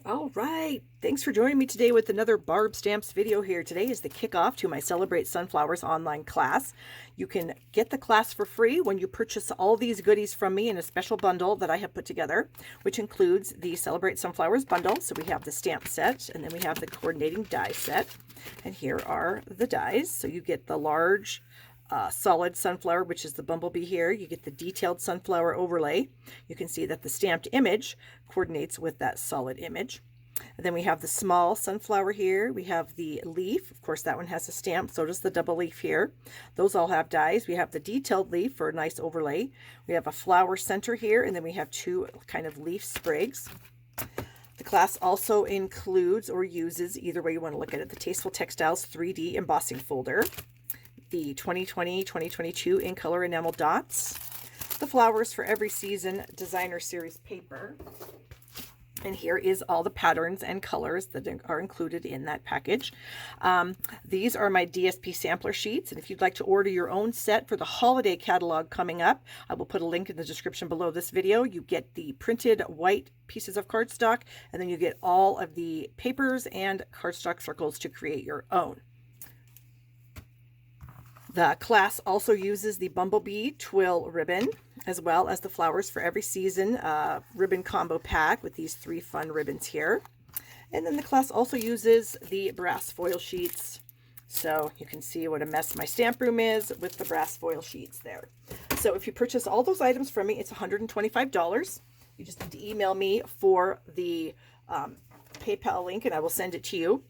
All right, thanks for joining me today with another Barb Stamps video here. Today is the kickoff to my Celebrate Sunflowers online class. You can get the class for free when you purchase all these goodies from me in a special bundle that I have put together, which includes the Celebrate Sunflowers bundle. So we have the stamp set, and then we have the coordinating die set. And here are the dies. So you get the large solid sunflower, which is the bumblebee here. You get the detailed sunflower overlay. You can see that the stamped image coordinates with that solid image. And then we have the small sunflower here. We have the leaf. Of course, that one has a stamp. So does the double leaf here. Those all have dies. We have the detailed leaf for a nice overlay. We have a flower center here, and then we have two kind of leaf sprigs. The class also includes or uses, either way you want to look at it, the Tasteful Textiles 3D embossing folder, the 2020-2022 in color enamel dots, the Flowers for Every Season designer series paper, and here is all the patterns and colors that are included in that package. These are my DSP sampler sheets, and if you'd like to order your own set for the holiday catalog coming up, I will put a link in the description below this video. You get the printed white pieces of cardstock, and then you get all of the papers and cardstock circles to create your own. The class also uses the Bumblebee Twill ribbon, as well as the Flowers for Every Season ribbon combo pack with these 3 fun ribbons here. And then the class also uses the brass foil sheets. So you can see what a mess my stamp room is with the brass foil sheets there. So if you purchase all those items from me, it's $125. You just need to email me for the PayPal link and I will send it to you.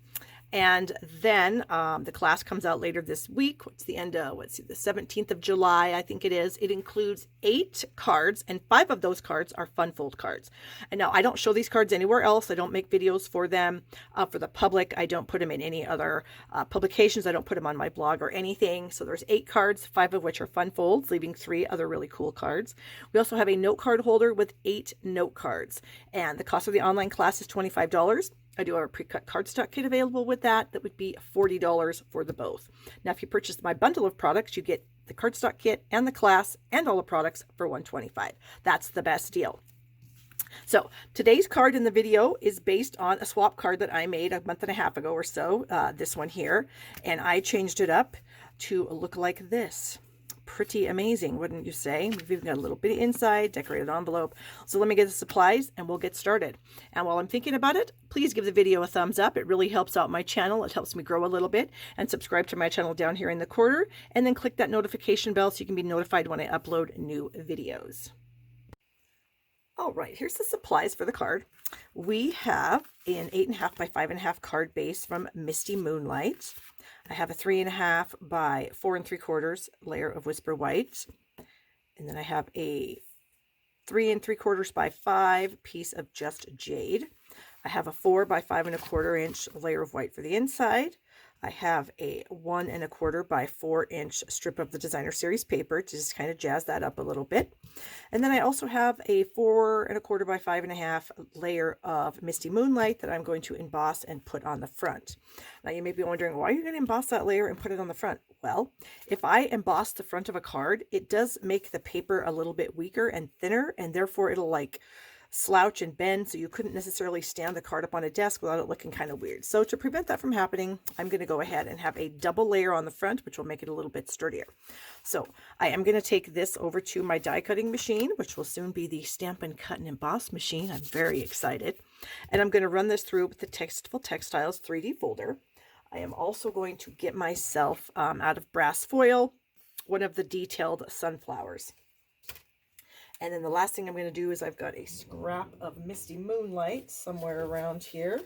And then the class comes out later this week. What's the end of, the 17th of July, I think it is. It includes 8 cards, and 5 of those cards are fun fold cards. And now I don't show these cards anywhere else. I don't make videos for them for the public. I don't put them in any other publications. I don't put them on my blog or anything. So there's 8 cards, 5 of which are fun folds, leaving 3 other really cool cards. We also have a note card holder with 8 note cards. And the cost of the online class is $25. I do have a pre-cut cardstock kit available with that. That would be $40 for the both. Now, if you purchase my bundle of products, you get the cardstock kit and the class and all the products for $125. That's the best deal. So today's card in the video is based on a swap card that I made a month and a half ago or so, this one here, and I changed it up to look like this. Pretty amazing, wouldn't you say? We've even got a little bit inside, decorated envelope. So let me get the supplies and we'll get started. And while I'm thinking about it, please give the video a thumbs up. It really helps out my channel. It helps me grow a little bit. And subscribe to my channel down here in the corner. And then click that notification bell so you can be notified when I upload new videos. All right, here's the supplies for the card. We have an 8.5 by 5.5 card base from Misty Moonlight. I have a 3.5 by 4 3/4 layer of Whisper White. And then I have a 3 3/4 by 5 piece of Just Jade. I have a 4 by 5 1/4 inch layer of white for the inside. I have a 1 1/4 by 4 inch strip of the designer series paper to just kind of jazz that up a little bit. And then I also have a 4 1/4 by 5.5 layer of Misty Moonlight that I'm going to emboss and put on the front. Now you may be wondering, why are you going to emboss that layer and put it on the front? Well, if I emboss the front of a card, it does make the paper a little bit weaker and thinner, and therefore it'll like slouch and bend, so you couldn't necessarily stand the card up on a desk without it looking kind of weird. So to prevent that from happening, I'm going to go ahead and have a double layer on the front, which will make it a little bit sturdier. So I am going to take this over to my die cutting machine, which will soon be the Stampin' Cut and Emboss machine. I'm very excited. And I'm going to run this through with the Tasteful Textiles 3D folder. I am also going to get myself, out of brass foil, one of the detailed sunflowers. And then the last thing I'm going to do is I've got a scrap of Misty Moonlight somewhere around here.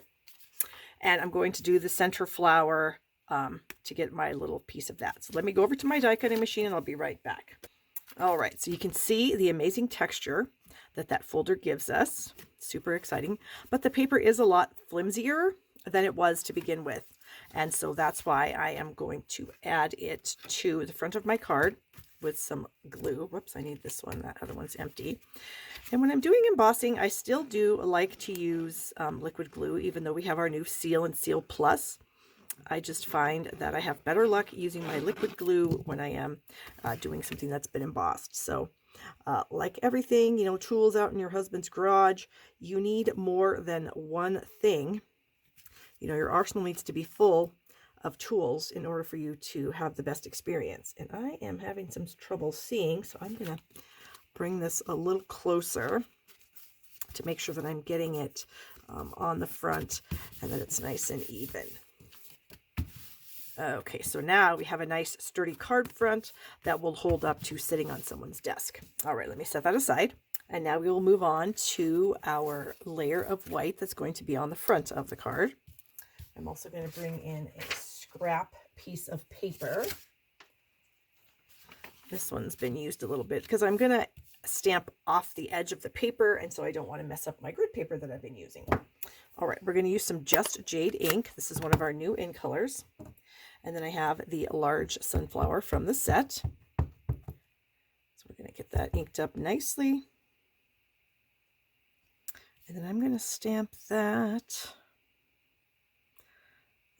And I'm going to do the center flower to get my little piece of that. So let me go over to my die cutting machine and I'll be right back. All right, so you can see the amazing texture that folder gives us. Super exciting. But the paper is a lot flimsier than it was to begin with. And so that's why I am going to add it to the front of my card with some glue. Whoops, I need this one. That other one's empty. And when I'm doing embossing, I still do like to use liquid glue, even though we have our new Seal and Seal Plus. I just find that I have better luck using my liquid glue when I am doing something that's been embossed. So Like everything, you know, tools out in your husband's garage, you need more than one thing. You know, your arsenal needs to be full of tools in order for you to have the best experience. And I am having some trouble seeing, so I'm going to bring this a little closer to make sure that I'm getting it on the front and that it's nice and even. Okay, so now we have a nice sturdy card front that will hold up to sitting on someone's desk. All right, let me set that aside. And now we will move on to our layer of white that's going to be on the front of the card. I'm also going to bring in a scrap piece of paper. This one's been used a little bit because I'm going to stamp off the edge of the paper, and so I don't want to mess up my grid paper that I've been using. All right, we're going to use some Just Jade ink. This is one of our new in colors. And then I have the large sunflower from the set. So we're going to get that inked up nicely. And then I'm going to stamp that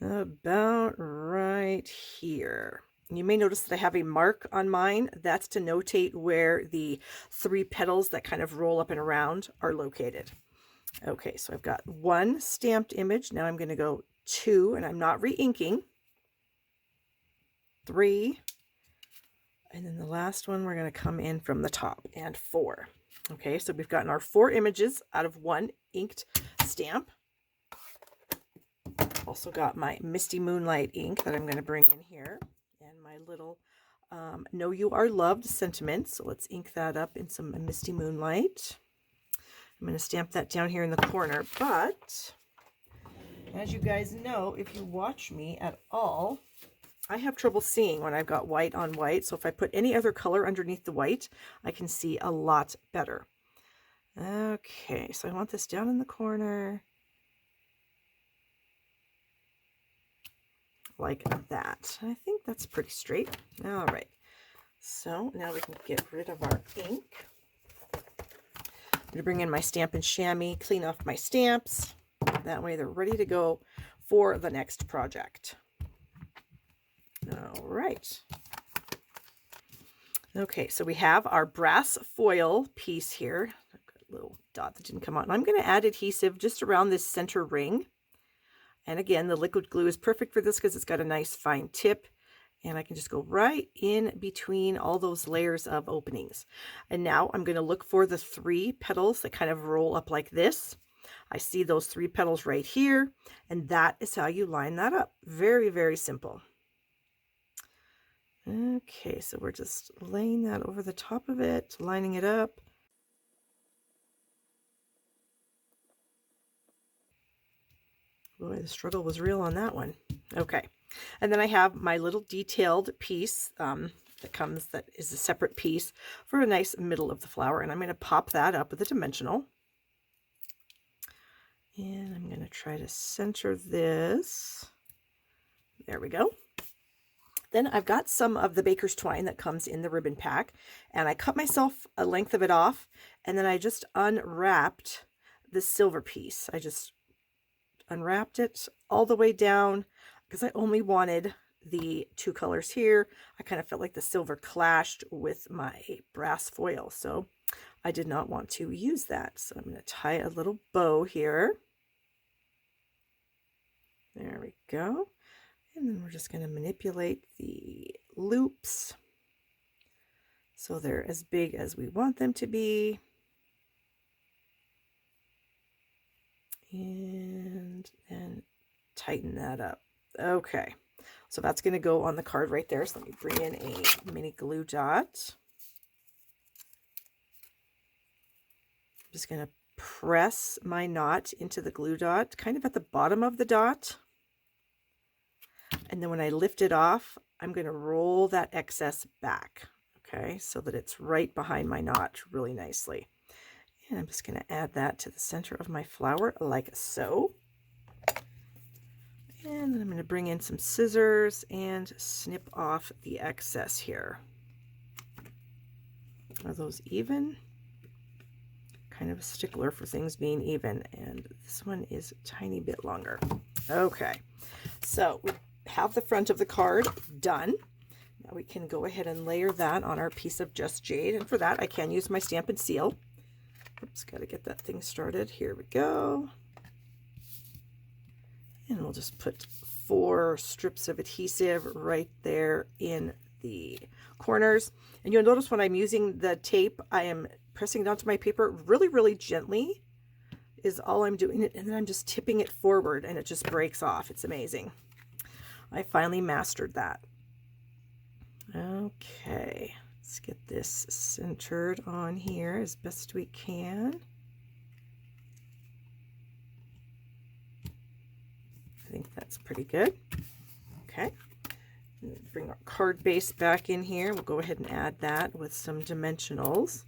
about right here. You may notice that I have a mark on mine. That's to notate where the 3 petals that kind of roll up and around are located. Okay, so I've got 1 stamped image. Now I'm going to go 2, and I'm not re-inking. 3, and then the last one we're going to come in from the top, and 4. Okay, so we've gotten our 4 images out of 1 inked stamp. Also got my Misty Moonlight ink that I'm going to bring in here, and my little Know You Are Loved sentiment. So let's ink that up in some Misty Moonlight. I'm going to stamp that down here in the corner, but as you guys know, if you watch me at all, I have trouble seeing when I've got white on white, so if I put any other color underneath the white, I can see a lot better. Okay, so I want this down in the corner, like that. I think that's pretty straight. All right, so now we can get rid of our ink. I'm going to bring in my Stamp and Chamois, clean off my stamps. That way they're ready to go for the next project. All right. Okay, so we have our brass foil piece here. I've got a little dot that didn't come out. And I'm going to add adhesive just around this center ring. And again, the liquid glue is perfect for this because it's got a nice fine tip. And I can just go right in between all those layers of openings. And now I'm going to look for the 3 petals that kind of roll up like this. I see those 3 petals right here. And that is how you line that up. Very, very simple. Okay, so we're just laying that over the top of it, lining it up. Boy, the struggle was real on that one. Okay, and then I have my little detailed piece that is a separate piece for a nice middle of the flower, and I'm going to pop that up with a dimensional. And I'm going to try to center this. There we go. Then I've got some of the baker's twine that comes in the ribbon pack, and I cut myself a length of it off, and then I just unwrapped the silver piece. I just unwrapped it all the way down because I only wanted the 2 colors here. I kind of felt like the silver clashed with my brass foil, so I did not want to use that. So I'm going to tie a little bow here. There we go. And then we're just going to manipulate the loops so they're as big as we want them to be. And then tighten that up. Okay, so that's going to go on the card right there. So let me bring in a mini glue dot. I'm just going to press my knot into the glue dot, kind of at the bottom of the dot. And then when I lift it off, I'm going to roll that excess back, okay, so that it's right behind my knot really nicely. And I'm just going to add that to the center of my flower like so. And then I'm going to bring in some scissors and snip off the excess here. Are those even? Kind of a stickler for things being even, and this one is a tiny bit longer. Okay, so we have the front of the card done. Now we can go ahead and layer that on our piece of Just Jade, and for that I can use my Stamp and Seal. Oops, got to get that thing started. Here we go. And we'll just put 4 strips of adhesive right there in the corners. And you'll notice when I'm using the tape, I am pressing it onto my paper really, really gently is all I'm doing. And then I'm just tipping it forward and it just breaks off. It's amazing. I finally mastered that. Okay, let's get this centered on here as best we can. I think that's pretty good. Okay, bring our card base back in here. We'll go ahead and add that with some dimensionals.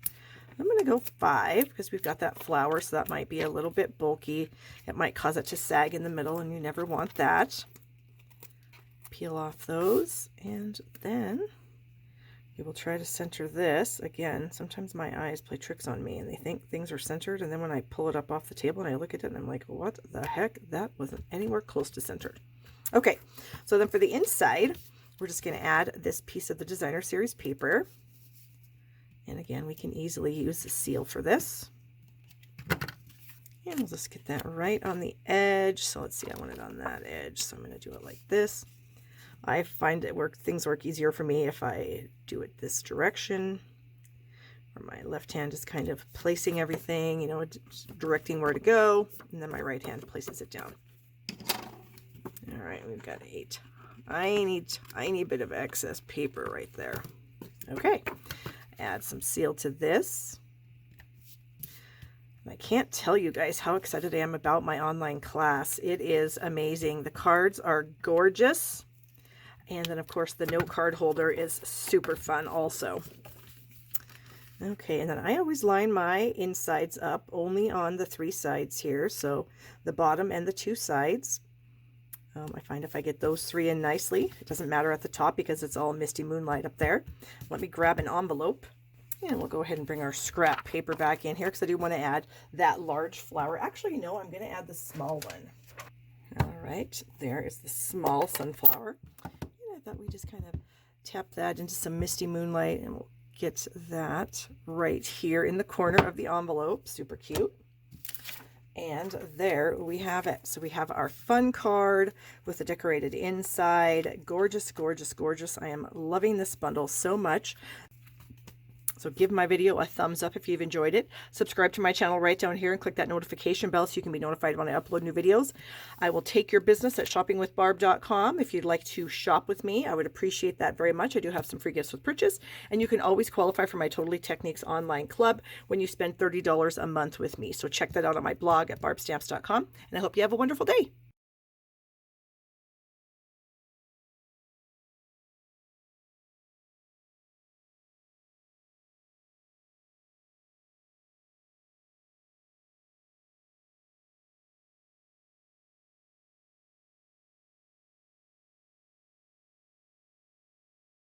I'm going to go 5 because we've got that flower, so that might be a little bit bulky. It might cause it to sag in the middle, and you never want that. Peel off those, and then we will try to center this. Again, sometimes my eyes play tricks on me and they think things are centered, and then when I pull it up off the table and I look at it and I'm like, what the heck? That wasn't anywhere close to centered. Okay, so then for the inside, we're just going to add this piece of the Designer Series paper. And again, we can easily use the seal for this. And we'll just get that right on the edge. So let's see, I want it on that edge, so I'm going to do it like this. I find things work easier for me if I do it this direction, where my left hand is kind of placing everything, you know, directing where to go, and then my right hand places it down. All right, we've got a tiny bit of excess paper right there. Okay, add some seal to this. I can't tell you guys how excited I am about my online class. It is amazing. The cards are gorgeous. And then, of course, the note card holder is super fun also. Okay, and then I always line my insides up only on the 3 sides here. So the bottom and the 2 sides. I find if I get those 3 in nicely, it doesn't matter at the top because it's all Misty Moonlight up there. Let me grab an envelope. And we'll go ahead and bring our scrap paper back in here because I do want to add that large flower. Actually, no, I'm going to add the small one. All right, there is the small sunflower. I thought we just kind of tap that into some Misty Moonlight, and we'll get that right here in the corner of the envelope. Super cute. And there we have it. So we have our fun card with the decorated inside. Gorgeous, gorgeous, gorgeous. I am loving this bundle so much. So give my video a thumbs up if you've enjoyed it. Subscribe to my channel right down here and click that notification bell so you can be notified when I upload new videos. I will take your business at shoppingwithbarb.com. If you'd like to shop with me, I would appreciate that very much. I do have some free gifts with purchase, and you can always qualify for my Totally Techniques online club when you spend $30 a month with me. So check that out on my blog at barbstamps.com, and I hope you have a wonderful day.